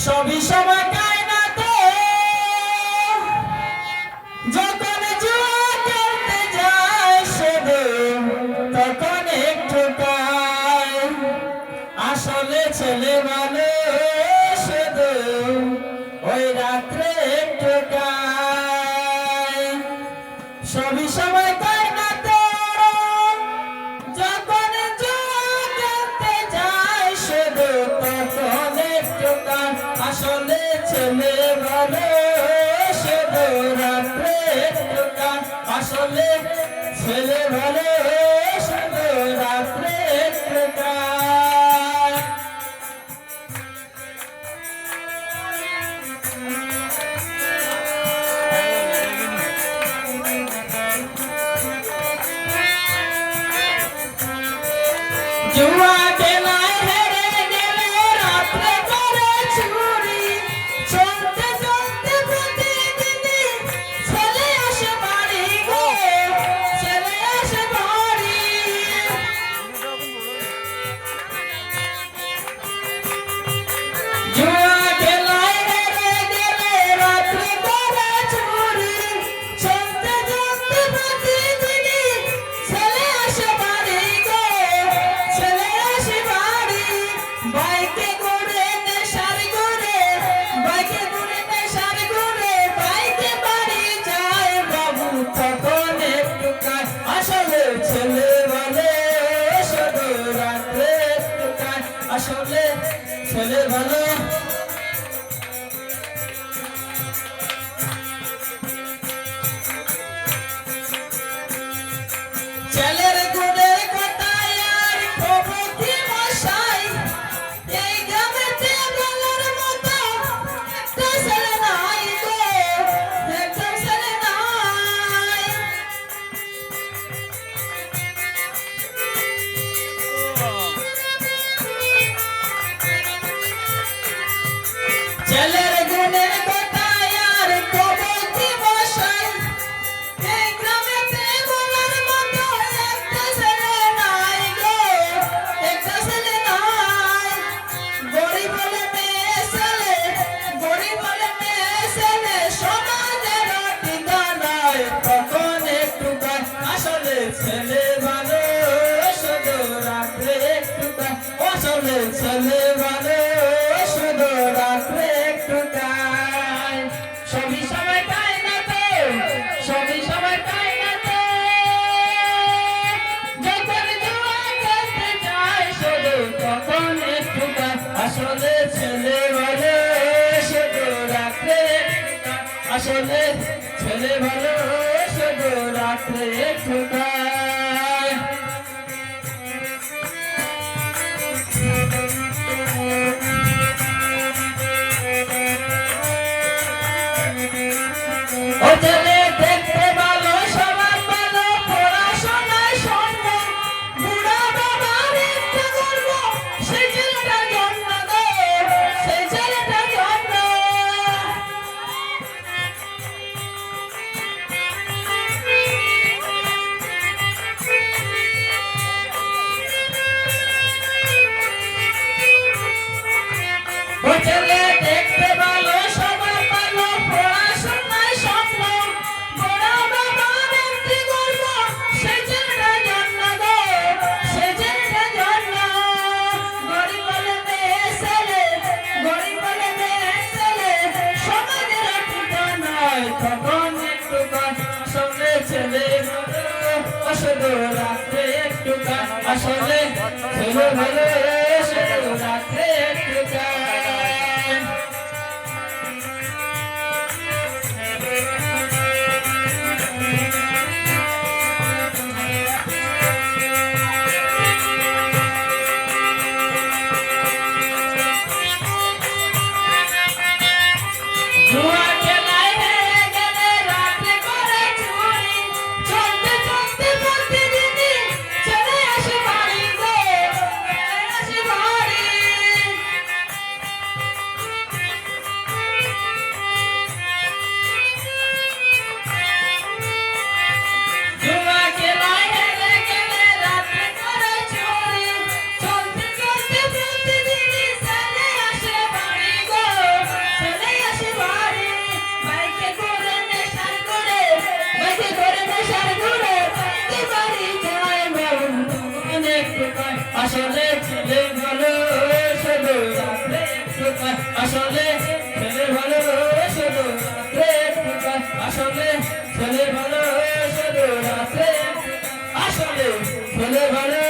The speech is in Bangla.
সবই সময় কায়নাতে যখন জুয়া খেলতে যায় শুধু তখন একটু কায় আসলে ছেলে মানুষ শুধু ওই রাত্রে একটু কায় সবই সময় কায়নাতে যখন জুয়া খেলতে যায় শুধু তখন একটু কায় আসলে ছেলে মানুষ শুধু রাত্রে একটু কায় আসলে ছেলে মানুষ শুধু রাত্রে একটু কায় জুয়া খেলায় হেরে গেলে রাত্রে করে চুরি চলতে চলতে প্রতিদিনই ছেলে আসে বাড়ি গো ছেলে আসে বাড়ি জুয়া খেলায় হেরে গেলে রাত্রে করে চুরি চলতে চলতে প্রতিদিনই ছেলে আসে বাড়ি গো ছেলে আসে বাড়ি বাইকে করে নেশার করে বাইকে করে নেশার করে বাইকে বাড়ি যায় বাবু তখন একটু কাজ আসলে ছেলে বলে শুধু রাত্রে একটু কাজ আসলে ছেলে ভালো ছেলের গুণের কথায় আর প্রভৃতি মশাই এই গ্রামেতে বলার মতো একটা ছেলে নাই গো একটা ছেলে নাই ছেলের গুণের কথায় আর প্রভৃতি মশাই এই গ্রামেতে বলার মতো একটা ছেলে নাই গো একটা ছেলে নাই গরিব বলে মেয়ে ছেলে গরিব বলে মেয়ে ছেলে সমাজের ঠিকানায় তখন একটু গান আসলে ছেলে ভালো শুধু রাত্রে একটু গান আসলে ছেলে ভালো শুধু রাত্রে একটু গান সবই সময় পায় না তো সবই সময় পায় না তো যখন জুয়া খেলতে যায় শুধু তখন একটু গান আসলে ছেলে ভালো শুধু রাত্রে একটু গান আসলে ছেলে ভালো শুধু রাত্রে একটু গান ও ছেলে দেখতে ভালো সবার ভালো পড়াশোনায় স্বর্ণ বুড়া বাবার একটা গর্ব সেই ছেলেটার জন্য গো সেই ছেলেটার জন্য ও ছেলে দেখতে ভালো সবার ভালো পড়াশোনায় স্বপ্ন বড় বাবার একটি গর্ব সেই ছেলেটার জন্য গো সেই ছেলেটার জন্য গরিব বলে মেয়ে ছেলে গরিব বলে মেয়ে ছেলে সমাজের ঠিকানায় তখন একটু গান আসলে ছেলে ভালো শুধু রাত্রে একটু গান আসলে ছেলে ভালো শুধু রাত্রে একটু গান জুয়া খেলায় হেরে গেলে রাত্রে করে চুরি চলতে চলতে প্রতিদিনই ছেলে আসে বাড়ি গো আসলে ছেলে ভালো শুধু রাত্রে একটু কাজ আসলে ছেলে ভালো শুধু রাত্রে একটু কাজ আসলে ছেলে ভালো শুধু রাত্রে আসলে ছেলে ভালো